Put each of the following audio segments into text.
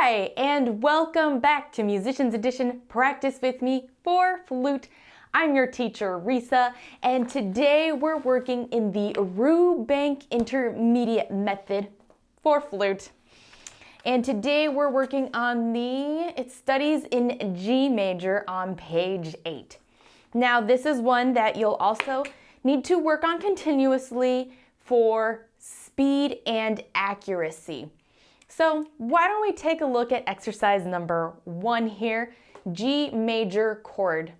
Hi, and welcome back to Musicians Edition Practice with Me for Flute. I'm your teacher, Reesa, and today we're working in the Rubank Intermediate Method for Flute. And today we're working on it studies in G major on page 8. Now this is one that you'll also need to work on continuously for speed and accuracy. So why don't we take a look at exercise number 1 here, G major chord.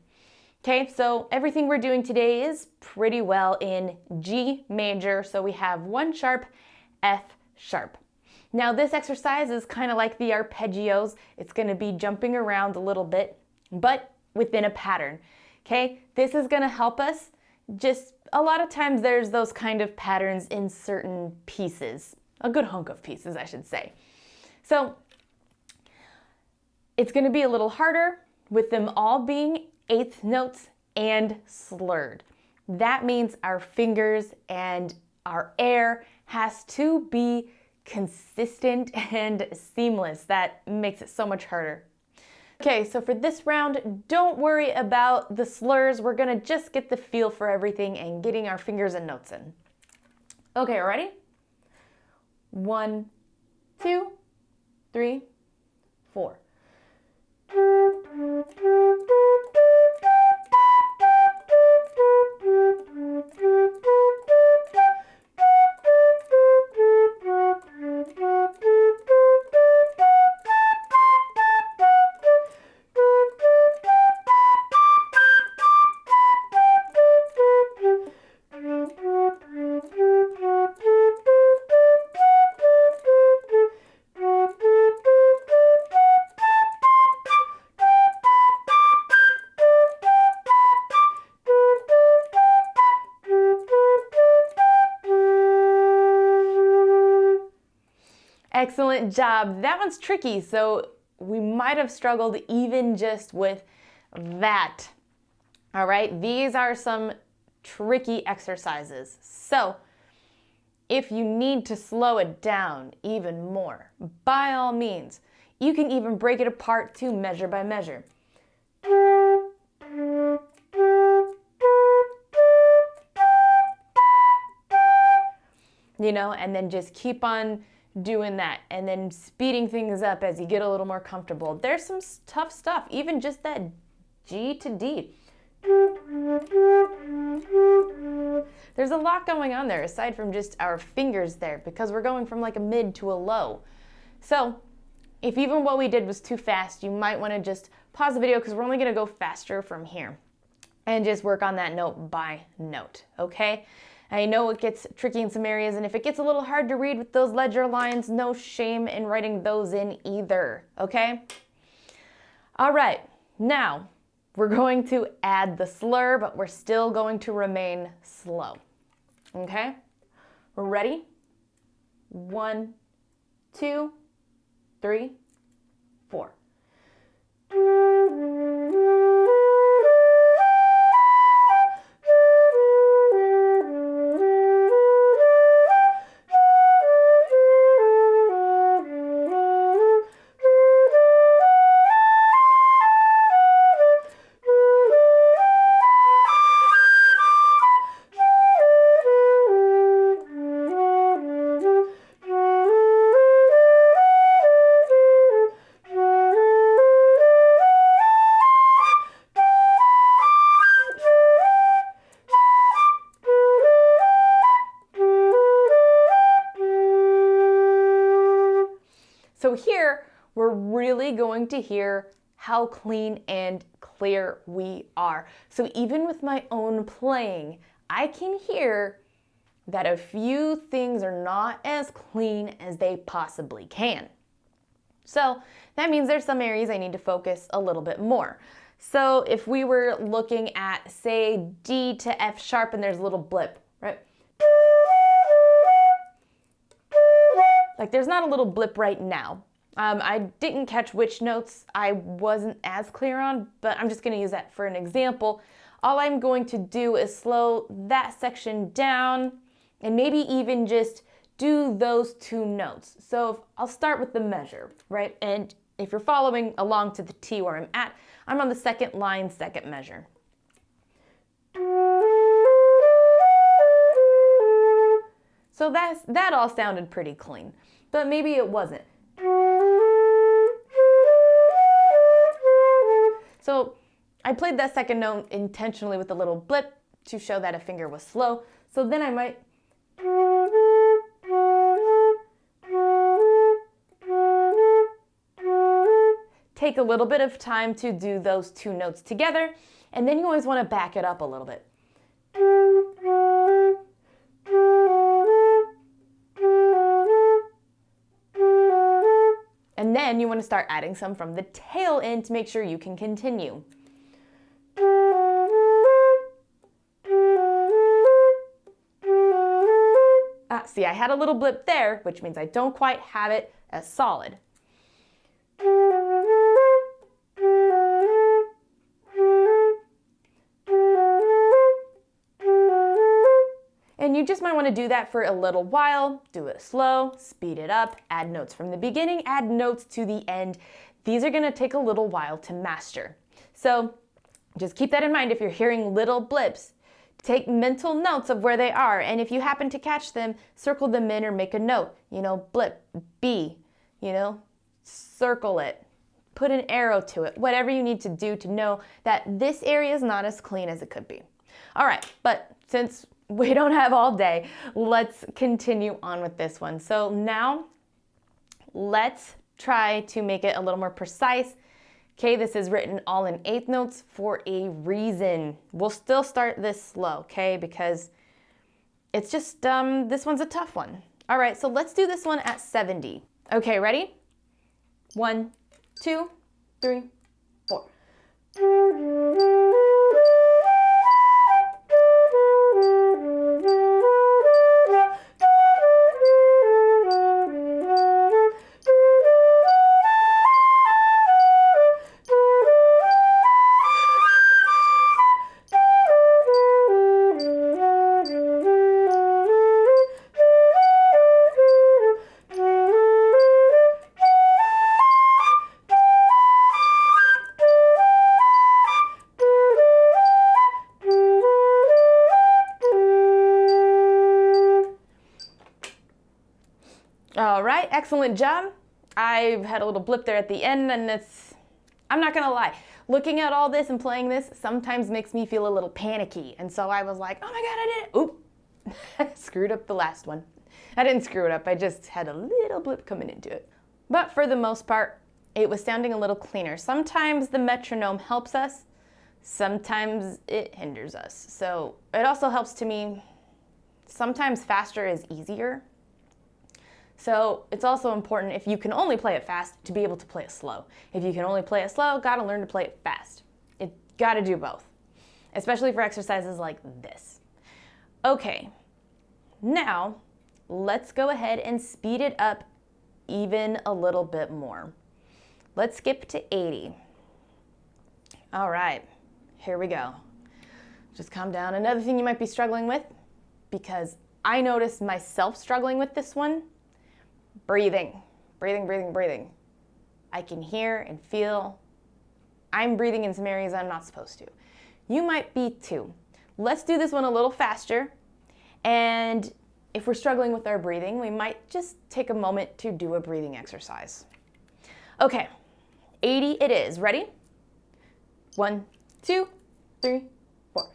Okay, so everything we're doing today is pretty well in G major, so we have 1 sharp, F sharp. Now this exercise is kind of like the arpeggios. It's going to be jumping around a little bit, but within a pattern. Okay, this is going to help us. Just a lot of times there's those kind of patterns in certain pieces. A good hunk of pieces, I should say. So it's going to be a little harder with them all being 8th notes and slurred. That means our fingers and our air has to be consistent and seamless. That makes it so much harder. Okay, so for this round, don't worry about the slurs. We're going to just get the feel for everything and getting our fingers and notes in. Okay, ready? 1, 2, 3, 4. Excellent job. That one's tricky, so we might have struggled even just with that. All right, these are some tricky exercises. So if you need to slow it down even more, by all means, you can even break it apart to measure by measure. You know, and then just keep on doing that and then speeding things up as you get a little more comfortable. There's some tough stuff, even just that G to D. There's a lot going on there aside from just our fingers there because we're going from like a mid to a low. So if even what we did was too fast, you might want to just pause the video because we're only going to go faster from here and just work on that note by note, okay? I know it gets tricky in some areas, and if it gets a little hard to read with those ledger lines, no shame in writing those in either, okay? All right, now we're going to add the slur, but we're still going to remain slow, okay? We're ready? 1, 2, 3, 4. So here, we're really going to hear how clean and clear we are. So even with my own playing, I can hear that a few things are not as clean as they possibly can. So that means there's some areas I need to focus a little bit more. So if we were looking at, say, D to F sharp and there's a little blip, right? Like there's not a little blip right now. I didn't catch which notes I wasn't as clear on, but I'm just going to use that for an example. All I'm going to do is slow that section down and maybe even just do those two notes. So I'll start with the measure, right? And if you're following along to the T where I'm at, I'm on the second line, second measure. So that all sounded pretty clean, but maybe it wasn't. So I played that second note intentionally with a little blip to show that a finger was slow. So then I might take a little bit of time to do those two notes together, and then you always want to back it up a little bit. And then you want to start adding some from the tail end to make sure you can continue. See, I had a little blip there, which means I don't quite have it as solid. And you just might want to do that for a little while. Do it slow, speed it up, add notes from the beginning, add notes to the end. These are going to take a little while to master. So just keep that in mind if you're hearing little blips. Take mental notes of where they are, and if you happen to catch them, circle them in or make a note. Blip, B, circle it, put an arrow to it, whatever you need to do to know that this area is not as clean as it could be. All right, but since we don't have all day, let's continue on with this one. So now let's try to make it a little more precise. Okay, this is written all in eighth notes for a reason. We'll still start this slow, okay, because it's just, this one's a tough one. All right, so let's do this one at 70. Okay, ready? 1, 2, 3, 4. All right, excellent job. I've had a little blip there at the end, and I'm not gonna lie, looking at all this and playing this sometimes makes me feel a little panicky. And so I was like, oh my God, I did it. Oop, I screwed up the last one. I didn't screw it up, I just had a little blip coming into it. But for the most part, it was sounding a little cleaner. Sometimes the metronome helps us, sometimes it hinders us. So it also helps to me, sometimes faster is easier. So it's also important, if you can only play it fast, to be able to play it slow. If you can only play it slow, gotta learn to play it fast. You gotta do both, especially for exercises like this. Okay, now let's go ahead and speed it up even a little bit more. Let's skip to 80. All right, here we go. Just calm down. Another thing you might be struggling with, because I noticed myself struggling with this one, breathing. I can hear and feel I'm breathing in some areas I'm not supposed to. You might be too. Let's do this one a little faster. And if we're struggling with our breathing, we might just take a moment to do a breathing exercise. Okay, 80 it is. Ready? 1, 2, 3, 4.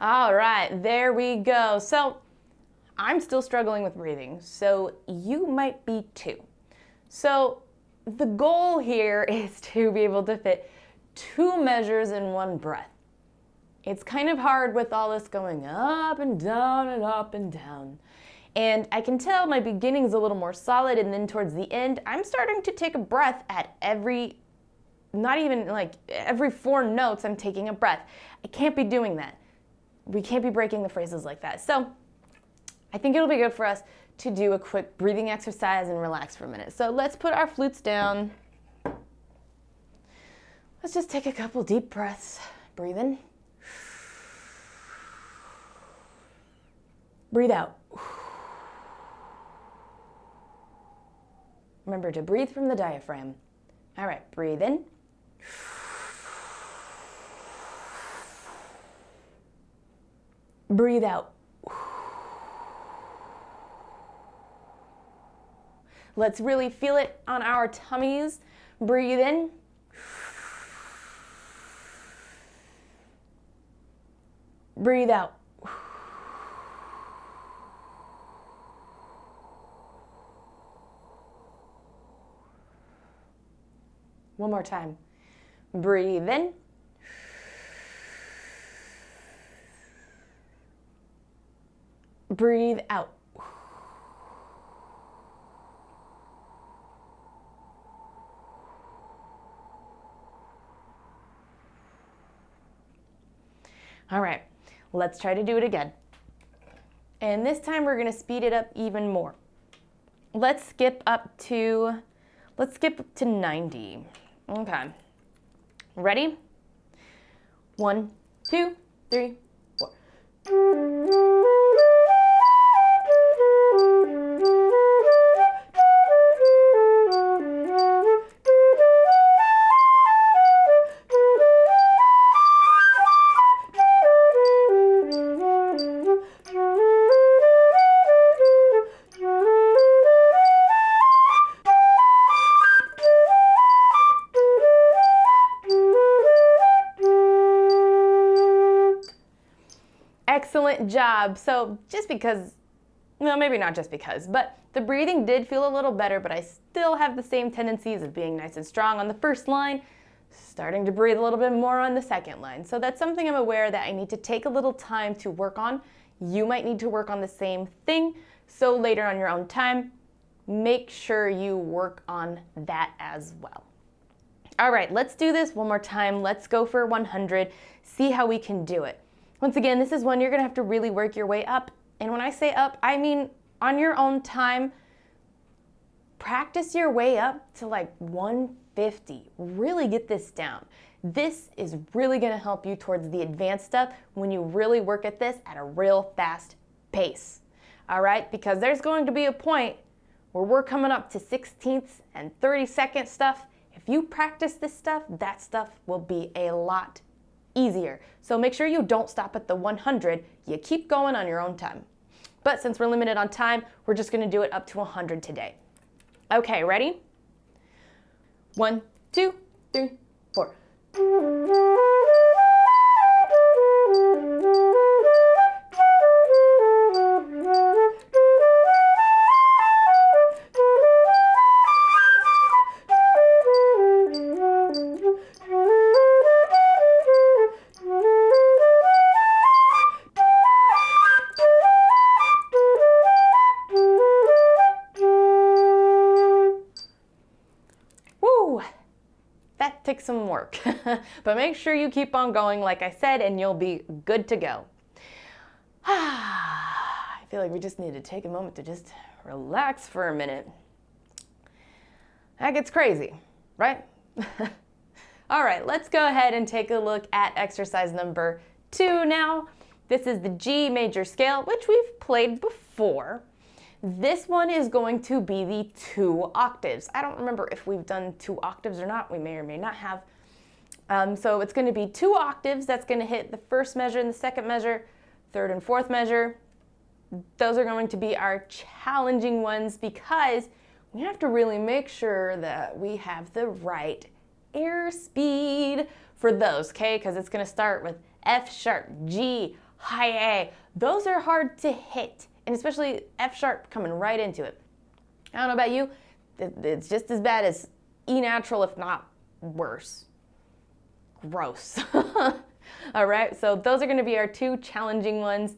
All right, there we go. So I'm still struggling with breathing, so you might be too. So the goal here is to be able to fit 2 measures in one breath. It's kind of hard with all this going up and down and up and down. And I can tell my beginning's a little more solid, and then towards the end, I'm starting to take a breath at not even like every 4 notes, I'm taking a breath. I can't be doing that. We can't be breaking the phrases like that. So I think it'll be good for us to do a quick breathing exercise and relax for a minute. So let's put our flutes down. Let's just take a couple deep breaths. Breathe in. Breathe out. Remember to breathe from the diaphragm. All right, breathe in. Breathe out. Let's really feel it on our tummies. Breathe in. Breathe out. One more time. Breathe in. Breathe out. All right, let's try to do it again. And this time we're going to speed it up even more. Let's skip up to 90. Okay. Ready? 1, 2, 3, 4. Excellent job. So just because, well, maybe not just because, but the breathing did feel a little better, but I still have the same tendencies of being nice and strong on the first line, starting to breathe a little bit more on the second line. So that's something I'm aware that I need to take a little time to work on. You might need to work on the same thing. So later on your own time, make sure you work on that as well. All right, let's do this one more time. Let's go for 100, see how we can do it. Once again, this is one you're gonna have to really work your way up. And when I say up, I mean on your own time. Practice your way up to like 150. Really get this down. This is really gonna help you towards the advanced stuff when you really work at this at a real fast pace. All right, because there's going to be a point where we're coming up to 16ths and 32nd stuff. If you practice this stuff, that stuff will be a lot easier. So make sure you don't stop at the 100. You keep going on your own time. But since we're limited on time, we're just going to do it up to 100 today. Okay, ready? 1, 2, 3, 4. That takes some work, but make sure you keep on going, like I said, and you'll be good to go. I feel like we just need to take a moment to just relax for a minute. That gets crazy, right? All right, let's go ahead and take a look at exercise number 2 now. This is the G major scale, which we've played before. This one is going to be the 2 octaves. I don't remember if we've done 2 octaves or not. We may or may not have. So it's going to be 2 octaves. That's going to hit the first measure and the second measure, third and fourth measure. Those are going to be our challenging ones because we have to really make sure that we have the right air speed for those, okay? Because it's going to start with F sharp, G, high A. Those are hard to hit. And especially F sharp coming right into it. I don't know about you, it's just as bad as E natural, if not worse. Gross. All right, so those are going to be our two challenging ones.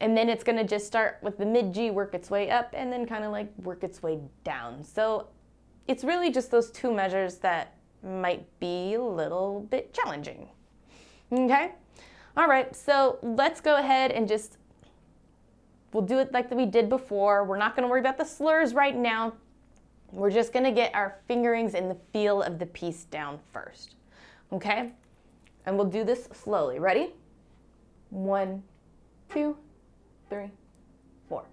And then it's going to just start with the mid G, work its way up, and then kind of like work its way down. So it's really just those two measures that might be a little bit challenging. Okay? All right, so let's go ahead and we'll do it like we did before. We're not going to worry about the slurs right now. We're just going to get our fingerings and the feel of the piece down first. Okay? And we'll do this slowly. Ready? 1, 2, 3, 4.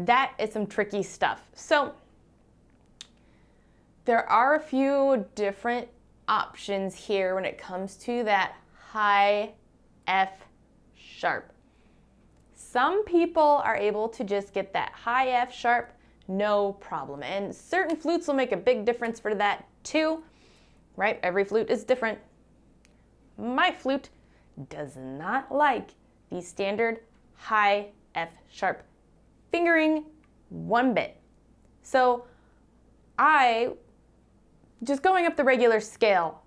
That is some tricky stuff. So there are a few different options here when it comes to that high F sharp. Some people are able to just get that high F sharp, no problem. And certain flutes will make a big difference for that too, right? Every flute is different. My flute does not like the standard high F sharp fingering one bit. So just going up the regular scale,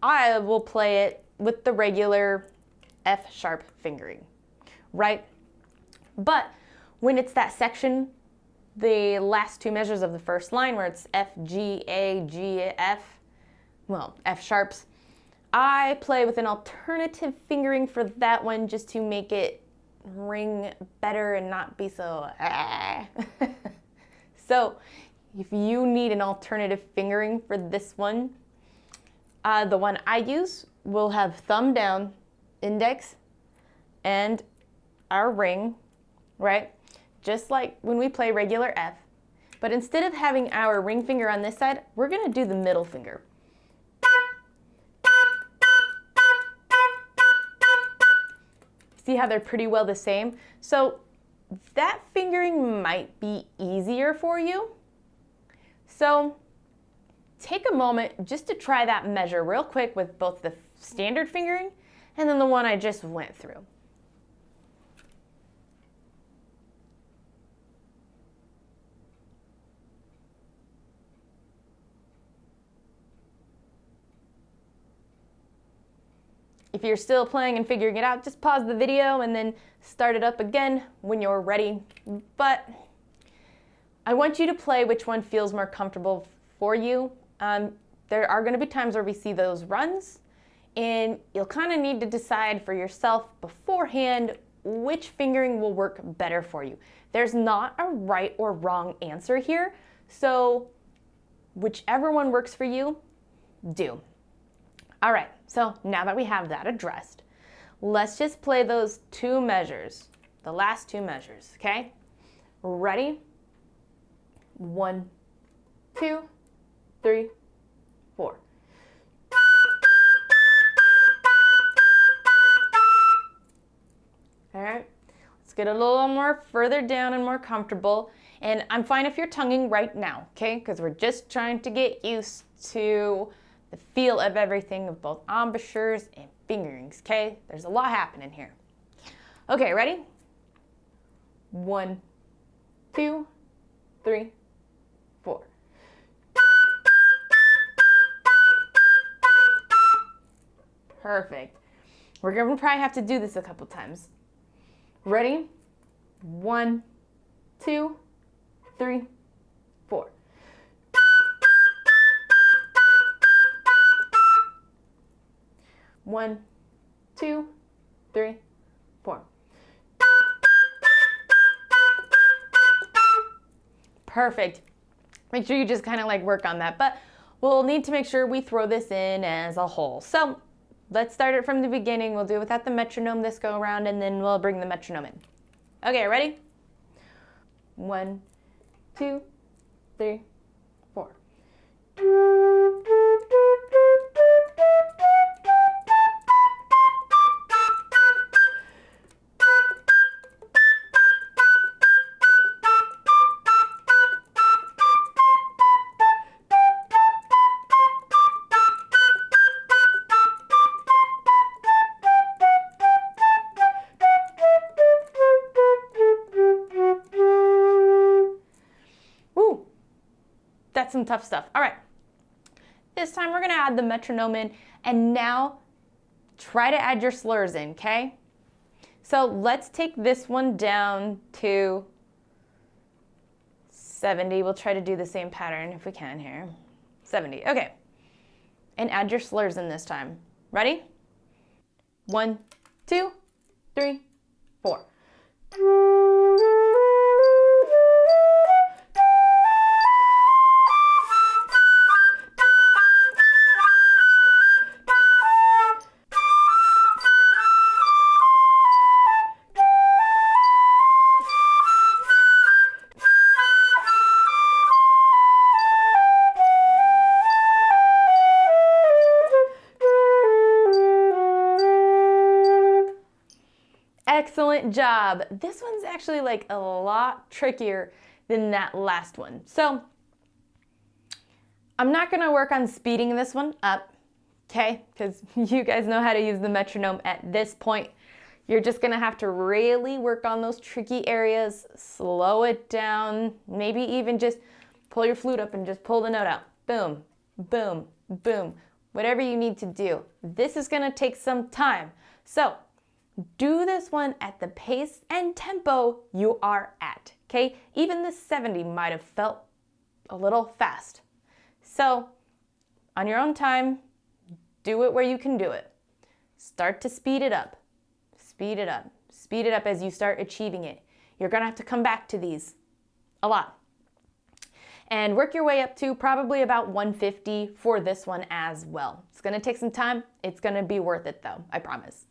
I will play it with the regular F sharp fingering, right? But when it's that section, the last two measures of the first line where it's F, G, A, G, F, well, F sharps, I play with an alternative fingering for that one just to make it ring better and not be so So if you need an alternative fingering for this one, the one I use will have thumb down, index, and our ring, right? Just like when we play regular F. But instead of having our ring finger on this side, we're going to do the middle finger. See how they're pretty well the same? So that fingering might be easier for you. So take a moment just to try that measure real quick with both the standard fingering and then the one I just went through. If you're still playing and figuring it out, just pause the video and then start it up again when you're ready. But I want you to play which one feels more comfortable for you. There are going to be times where we see those runs, and you'll kind of need to decide for yourself beforehand which fingering will work better for you. There's not a right or wrong answer here, so whichever one works for you, do. All right, so now that we have that addressed, let's just play those two measures, the last two measures, okay? Ready? 1, 2, 3, 4. All right, let's get a little more further down and more comfortable. And I'm fine if you're tonguing right now, okay? Because we're just trying to get used to the feel of everything of both embouchures and fingerings, okay? There's a lot happening here. Okay, ready? 1, 2, 3, 4. Perfect. We're gonna probably have to do this a couple times. Ready? 1, 2, 3, 4. One, 2, 3, 4. Perfect. Make sure you just kind of like work on that, but we'll need to make sure we throw this in as a whole. So let's start it from the beginning. We'll do it without the metronome this go around, and then we'll bring the metronome in. Okay, ready? 1, 2, 3, 4. That's some tough stuff. All right. This time we're gonna add the metronome in, and now try to add your slurs in, okay? So let's take this one down to 70. We'll try to do the same pattern if we can here. 70, okay. And add your slurs in this time. Ready? 1, 2, 3, 4. Excellent job. This one's actually like a lot trickier than that last one. So I'm not gonna work on speeding this one up, okay? Because you guys know how to use the metronome at this point. You're just gonna have to really work on those tricky areas, slow it down, maybe even just pull your flute up and just pull the note out. Boom, boom, boom, whatever you need to do. This is gonna take some time. So do this one at the pace and tempo you are at, okay? Even the 70 might have felt a little fast. So on your own time, do it where you can do it. Start to speed it up. Speed it up. Speed it up as you start achieving it. You're gonna have to come back to these a lot. And work your way up to probably about 150 for this one as well. It's gonna take some time. It's gonna be worth it though, I promise.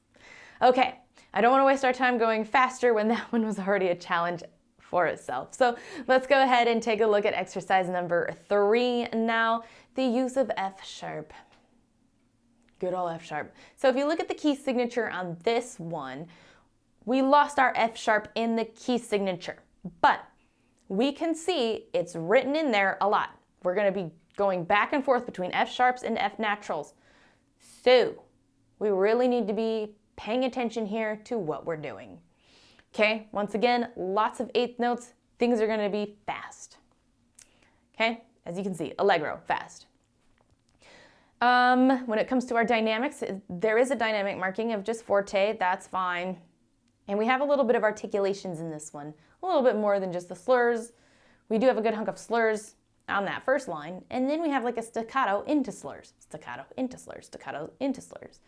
Okay, I don't want to waste our time going faster when that one was already a challenge for itself. So let's go ahead and take a look at exercise number 3 now, the use of F sharp. Good old F sharp. So if you look at the key signature on this one, we lost our F sharp in the key signature, but we can see it's written in there a lot. We're going to be going back and forth between F sharps and F naturals. So we really need to be paying attention here to what we're doing. Okay, once again, lots of eighth notes. Things are going to be fast. Okay, as you can see, allegro, fast. When it comes to our dynamics, there is a dynamic marking of just forte. That's fine. And we have a little bit of articulations in this one, a little bit more than just the slurs. We do have a good hunk of slurs on that first line, and then we have like a staccato into slurs, staccato into slurs, staccato into slurs.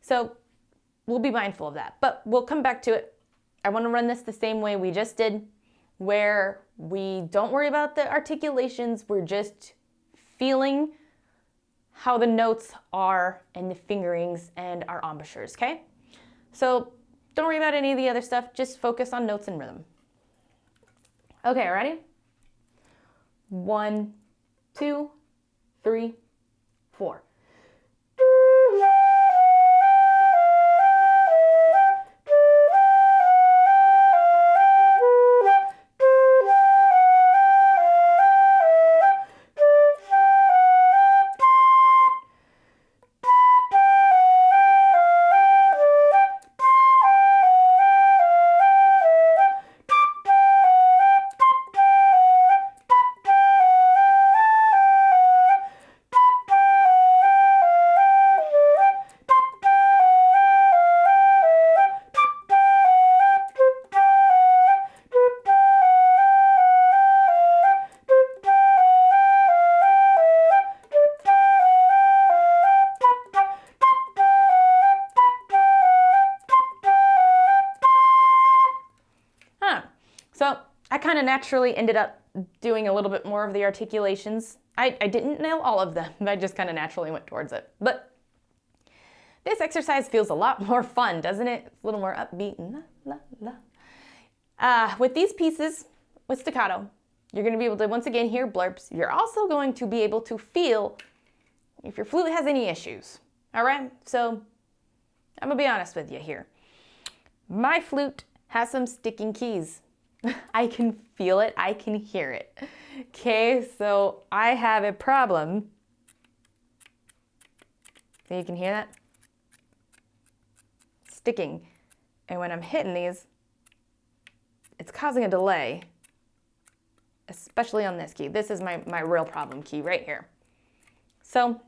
So we'll be mindful of that, but we'll come back to it. I want to run this the same way we just did, where we don't worry about the articulations. We're just feeling how the notes are and the fingerings and our embouchures, okay? So don't worry about any of the other stuff. Just focus on notes and rhythm. Okay, ready? 1, 2, 3, 4. So I kind of naturally ended up doing a little bit more of the articulations. I didn't nail all of them. I just kind of naturally went towards it. But this exercise feels a lot more fun, doesn't it? It's a little more upbeat. La, la, la. With these pieces, with staccato, you're going to be able to once again hear blurps. You're also going to be able to feel if your flute has any issues. All right? So I'm going to be honest with you here. My flute has some sticking keys. I can feel it. I can hear it. Okay, so I have a problem. So you can hear that? Sticking. And when I'm hitting these, it's causing a delay. especially on this key. This is my real problem key right here. So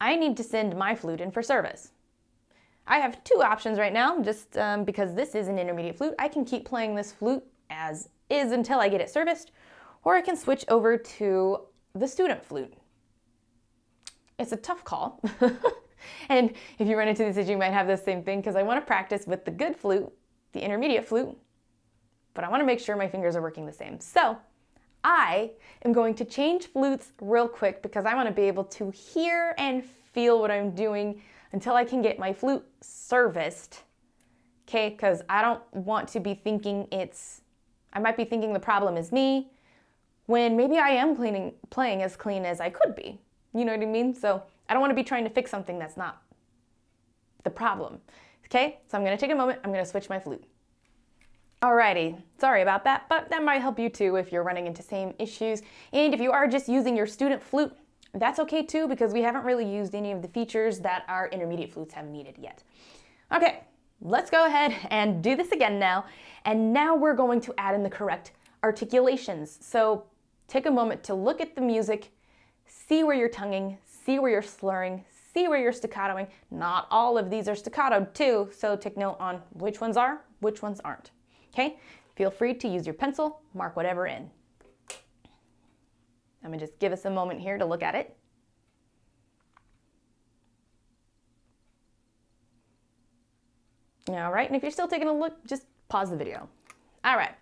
I need to send my flute in for service. I have two options right now, just because this is an intermediate flute. I can keep playing this flute as is until I get it serviced, or I can switch over to the student flute. It's a tough call. And if you run into this issue, you might have the same thing, because I want to practice with the good flute, the intermediate flute, but I want to make sure my fingers are working the same. So I am going to change flutes real quick because I want to be able to hear and feel what I'm doing until I can get my flute serviced, okay? Because I don't want to be thinking I might be thinking the problem is me, when maybe I am playing as clean as I could be. You know what I mean? So I don't want to be trying to fix something that's not the problem. Okay, so I'm going to take a moment. I'm going to switch my flute. Alrighty, sorry about that, but that might help you too if you're running into same issues. And if you are just using your student flute, that's okay too, because we haven't really used any of the features that our intermediate flutes have needed yet. Okay, let's go ahead and do this again now. And now we're going to add in the correct articulations. So take a moment to look at the music, see where you're tonguing, see where you're slurring, see where you're staccatoing. Not all of these are staccato too, so take note on which ones are, which ones aren't. Okay, feel free to use your pencil, mark whatever in. I'm gonna just give us a moment here to look at it. All right, and if you're still taking a look, just pause the video. All right,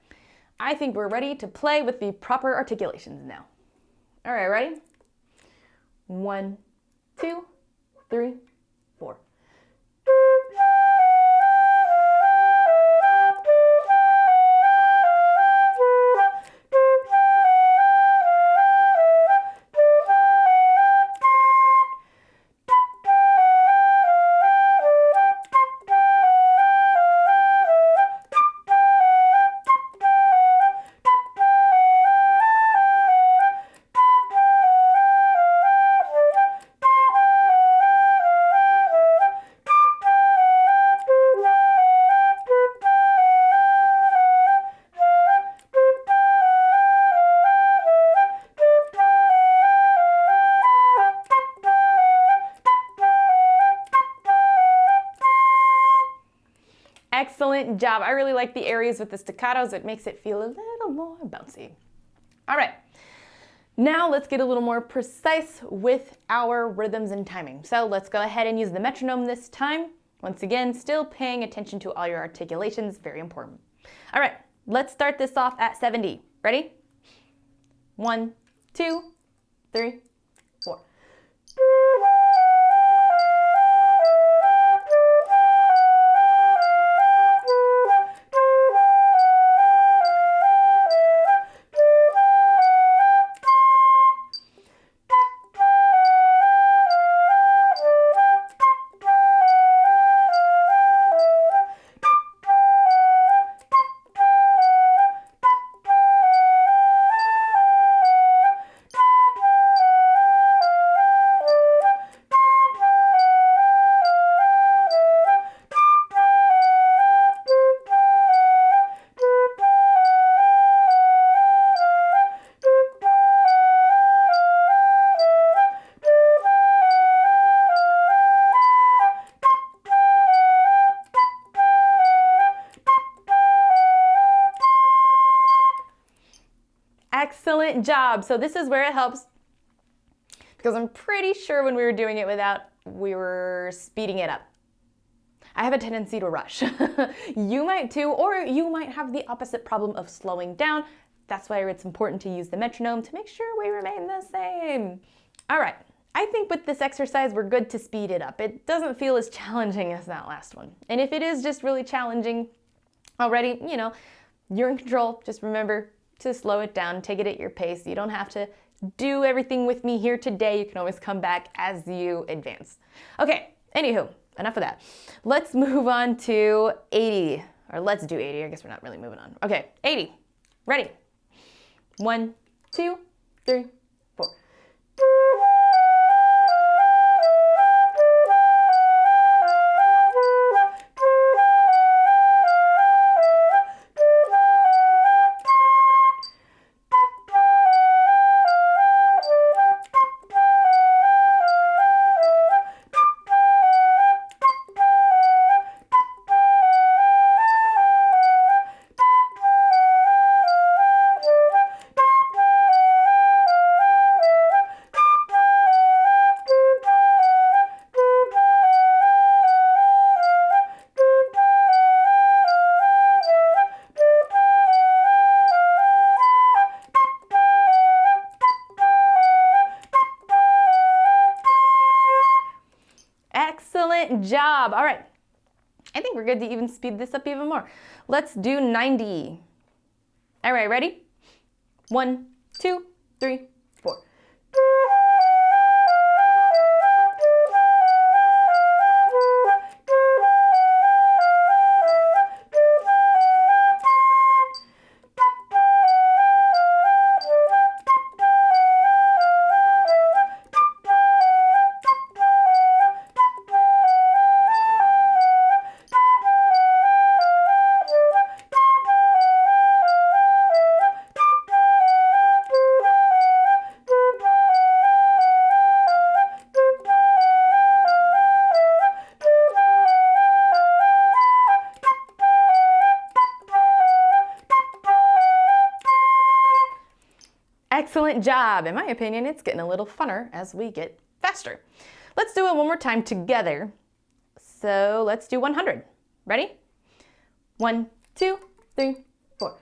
I think we're ready to play with the proper articulations now. All right, ready? 1, 2, 3, 4. Excellent job. I really like the areas with the staccatos. It makes it feel a little more bouncy. All right, now let's get a little more precise with our rhythms and timing. So let's go ahead and use the metronome this time. Once again, still paying attention to all your articulations, very important. All right, let's start this off at 70. Ready? 1, 2, 3, 4. Excellent job. So this is where it helps, because I'm pretty sure when we were doing it without, we were speeding it up. I have a tendency to rush. You might too, or you might have the opposite problem of slowing down. That's why it's important to use the metronome to make sure we remain the same. All right, I think with this exercise, we're good to speed it up. It doesn't feel as challenging as that last one. And if it is just really challenging already, you know, you're in control. Just remember to slow it down, take it at your pace. You don't have to do everything with me here today. You can always come back as you advance. Okay, anywho, enough of that. Let's move on to 80, or let's do 80. I guess we're not really moving on. Okay, 80, ready? 1, 2, 3, 4. job. All right. I think we're good to even speed this up even more. Let's do 90. All right, ready? 1, 2, 3, 4. Excellent job. In my opinion, it's getting a little funner as we get faster. Let's do it one more time together. So let's do 100. Ready? 1, 2, 3, 4.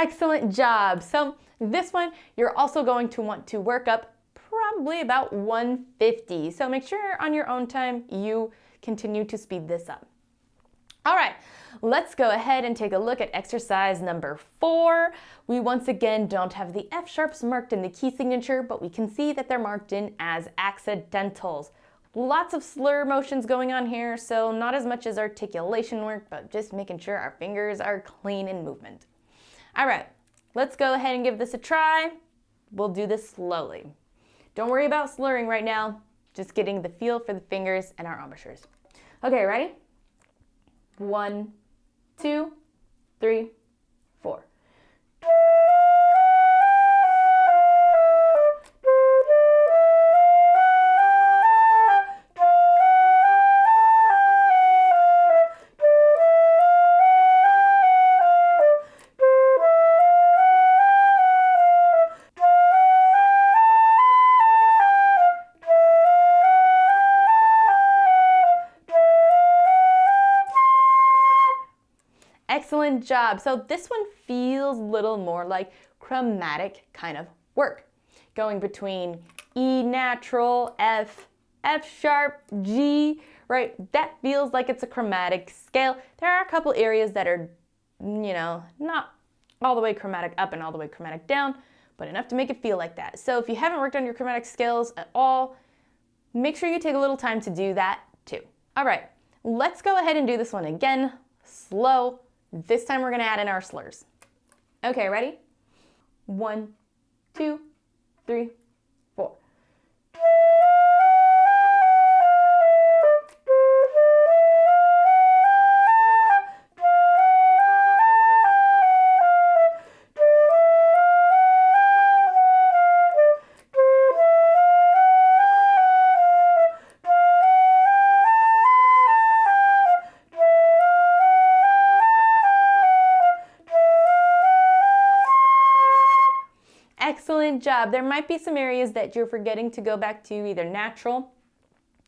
Excellent job. So this one, you're also going to want to work up probably about 150. So make sure on your own time you continue to speed this up. All right, let's go ahead and take a look at exercise number 4. We once again don't have the F sharps marked in the key signature, but we can see that they're marked in as accidentals. Lots of slur motions going on here, so not as much as articulation work, but just making sure our fingers are clean in movement. All right, let's go ahead and give this a try. We'll do this slowly. Don't worry about slurring right now, just getting the feel for the fingers and our embouchures. Okay, ready? 1, 2, 3, 4. Excellent job. So this one feels a little more like chromatic kind of work. Going between E natural, F, F sharp, G, right? That feels like it's a chromatic scale. There are a couple areas that are, not all the way chromatic up and all the way chromatic down, but enough to make it feel like that. So if you haven't worked on your chromatic scales at all, make sure you take a little time to do that too. All right, let's go ahead and do this one again, slow. This time we're going to add in our slurs. Okay, ready? 1, 2, 3, 4. Excellent job. There might be some areas that you're forgetting to go back to either natural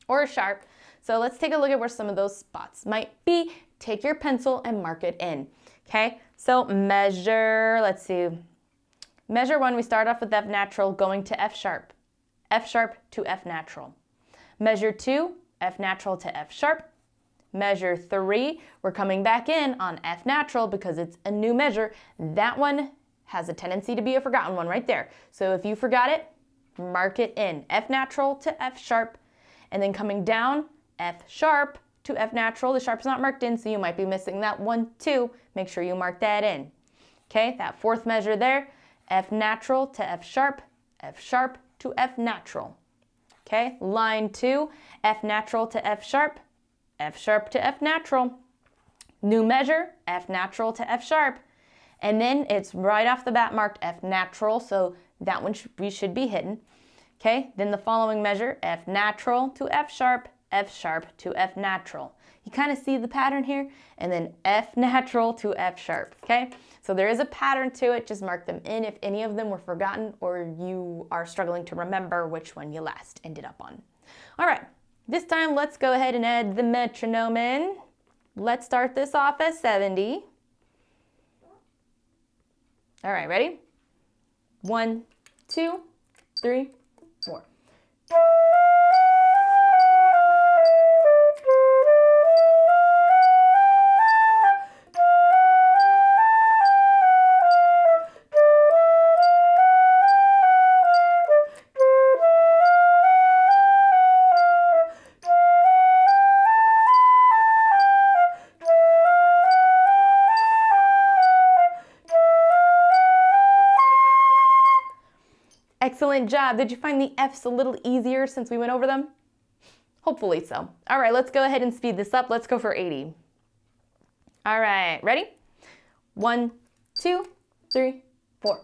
or sharp. So let's take a look at where some of those spots might be. Take your pencil and mark it in. Okay, so measure, let's see. Measure 1, we start off with F natural going to F sharp to F natural. Measure 2, F natural to F sharp. Measure 3, we're coming back in on F natural because it's a new measure. That one has a tendency to be a forgotten one right there. So if you forgot it, mark it in. F natural to F sharp, and then coming down, F sharp to F natural. The sharp's not marked in, so you might be missing that 1, 2. Make sure you mark that in. Okay, that 4th measure there, F natural to F sharp to F natural. Okay, line 2, F natural to F sharp to F natural. New measure, F natural to F sharp And then it's right off the bat marked F natural, so that one we should be hitting. Okay, then the following measure, F natural to F sharp to F natural. You kind of see the pattern here, and then F natural to F sharp, okay? So there is a pattern to it, just mark them in if any of them were forgotten or you are struggling to remember which one you last ended up on. All right, this time let's go ahead and add the metronome in. Let's start this off as 70. All right, ready? 1, 2, 3, 4. Excellent job. Did you find the F's a little easier since we went over them? Hopefully so. All right, let's go ahead and speed this up. Let's go for 80. All right, ready? 1, 2, 3, 4.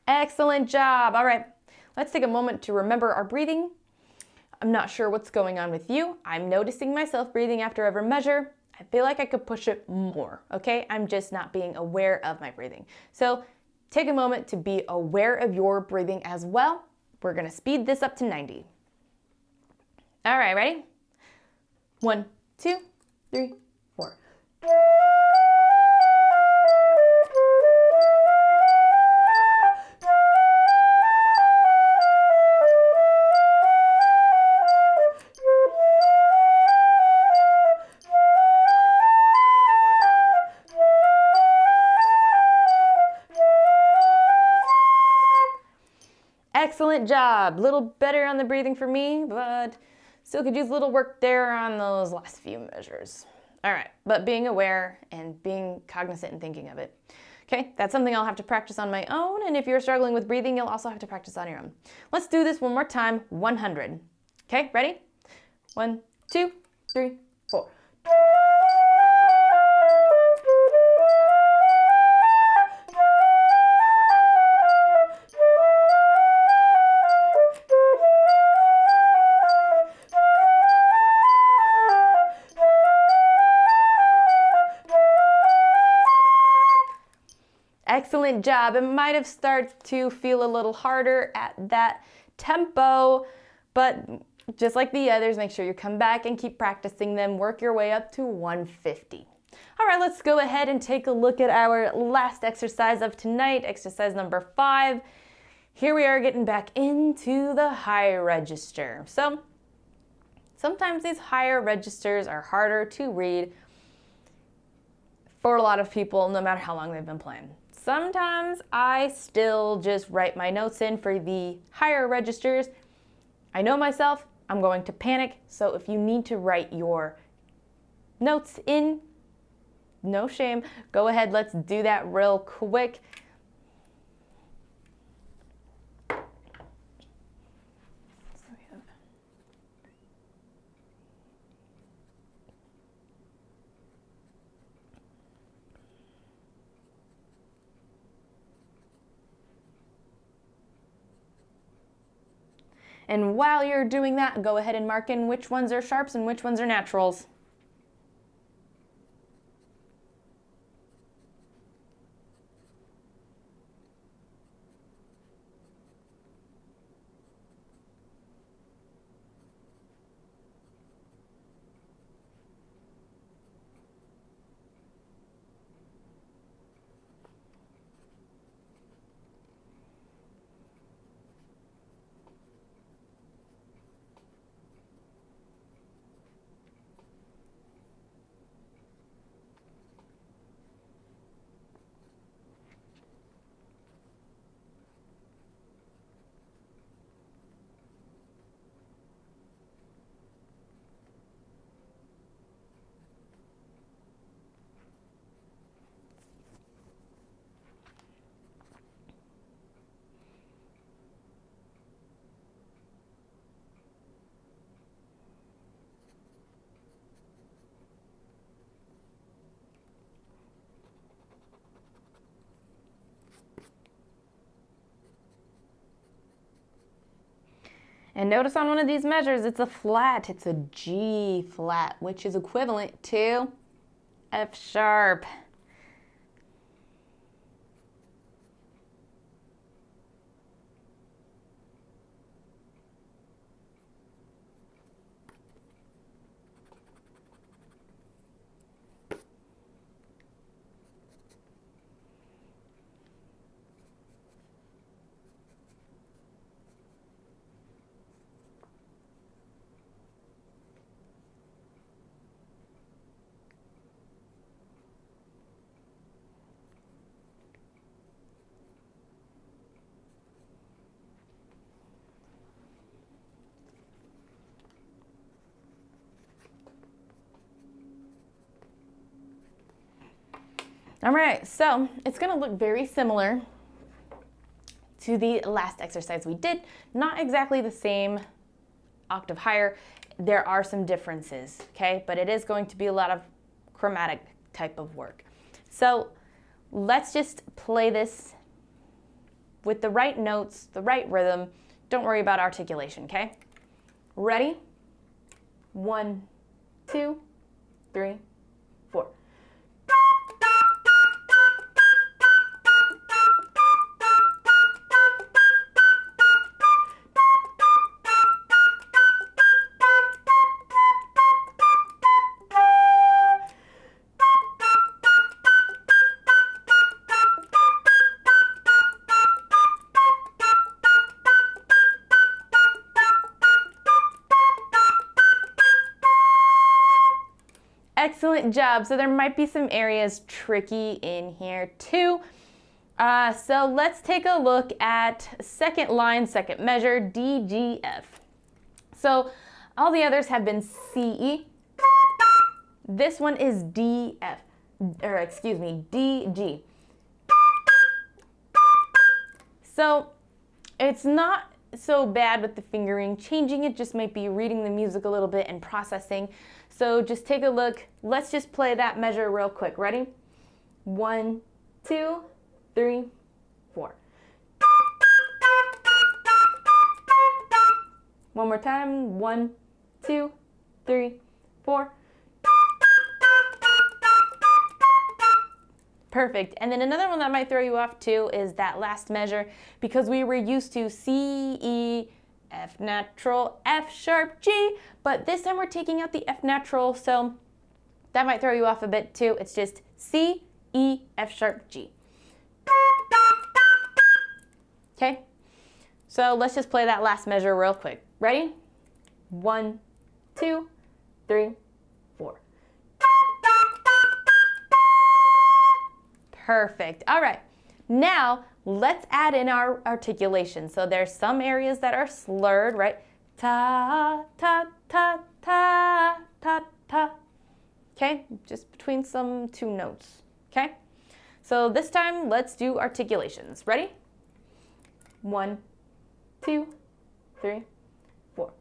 Excellent job. All right, let's take a moment to remember our breathing. I'm not sure what's going on with you. I'm noticing myself breathing after every measure. I feel like I could push it more, okay? I'm just not being aware of my breathing. So take a moment to be aware of your breathing as well. We're gonna speed this up to 90. All right, ready? 1, 2, 3, 4. Excellent job. Little better on the breathing for me, but still could use a little work there on those last few measures. All right, but being aware and being cognizant and thinking of it. Okay, that's something I'll have to practice on my own, and if you're struggling with breathing, you'll also have to practice on your own. Let's do this one more time, 100. Okay, ready? 1, 2, 3, 4. Excellent job. It might have started to feel a little harder at that tempo, but just like the others, make sure you come back and keep practicing them. Work your way up to 150. All right, let's go ahead and take a look at our last exercise of tonight, exercise number 5. Here we are getting back into the high register. So sometimes these higher registers are harder to read for a lot of people, no matter how long they've been playing. Sometimes I still just write my notes in for the higher registers. I know myself, I'm going to panic, so if you need to write your notes in, no shame, go ahead, let's do that real quick. And while you're doing that, go ahead and mark in which ones are sharps and which ones are naturals. And notice on one of these measures, it's a flat. It's a G flat, which is equivalent to F sharp. All right, so it's gonna look very similar to the last exercise we did. Not exactly the same octave higher. There are some differences, okay? But it is going to be a lot of chromatic type of work. So let's just play this with the right notes, the right rhythm. Don't worry about articulation, okay? Ready? 1, 2, 3, 4. Excellent job. So there might be some areas tricky in here too. So let's take a look at second line, second measure, D, G, F. So all the others have been C, E. This one is D, F, or excuse me, D, G. So it's not so bad with the fingering. Changing it just might be reading the music a little bit and processing. So just take a look. Let's just play that measure real quick. Ready? 1, 2, 3, 4. One more time. 1, 2, 3, 4. Perfect. And then another one that might throw you off too is that last measure, because we were used to C, E, F natural, F sharp, G, but this time we're taking out the F natural, so that might throw you off a bit too. It's just C, E, F sharp, G. Okay, so let's just play that last measure real quick. Ready? 1, 2, 3, 4. Perfect. All right. Now, let's add in our articulation. So there's some areas that are slurred, right? Ta, ta, ta, ta, ta, ta. Okay, just between some two notes. Okay, so this time let's do articulations. Ready? 1, 2, 3, 4.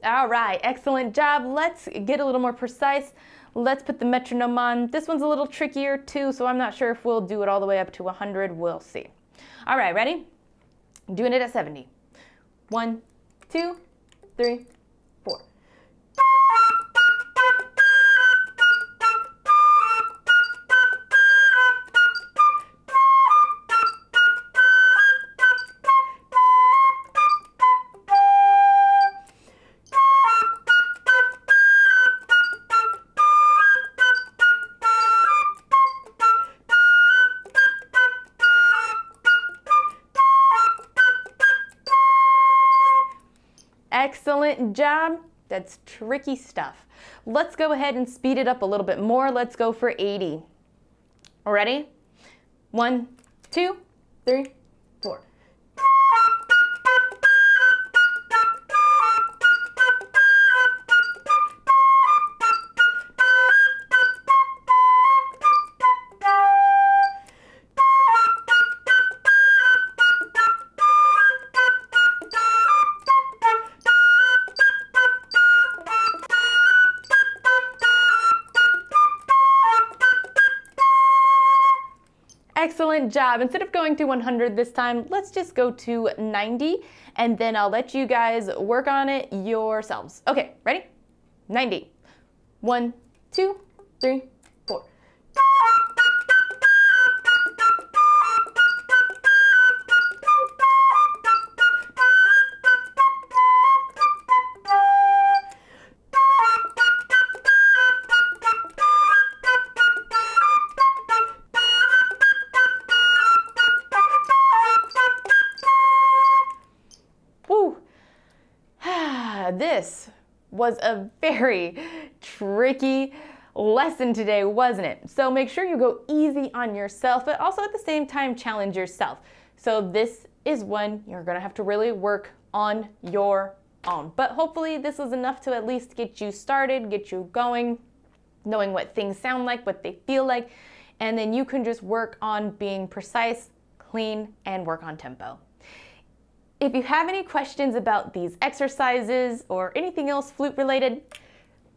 All right, excellent job. Let's get a little more precise. Let's put the metronome on. This one's a little trickier too, so I'm not sure if we'll do it all the way up to 100. We'll see. All right, ready? Doing it at 70. 1, 2, 3, 4. Excellent job. That's tricky stuff. Let's go ahead and speed it up a little bit more. Let's go for 80. Ready? 1, 2, 3, 4. Excellent job. Instead of going to 100 this time, let's just go to 90, and then I'll let you guys work on it yourselves. Okay, ready? 90. 1, 2, 3, 4. Woo! This was a very tricky lesson today, wasn't it? So make sure you go easy on yourself, but also at the same time challenge yourself. So this is one you're gonna have to really work on your own. But hopefully this was enough to at least get you started, get you going, knowing what things sound like, what they feel like, and then you can just work on being precise, clean, and work on tempo. If you have any questions about these exercises or anything else flute related,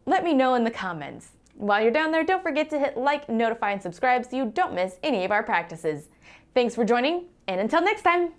let me know in the comments. While you're down there, don't forget to hit like, notify, and subscribe so you don't miss any of our practices. Thanks for joining, and until next time.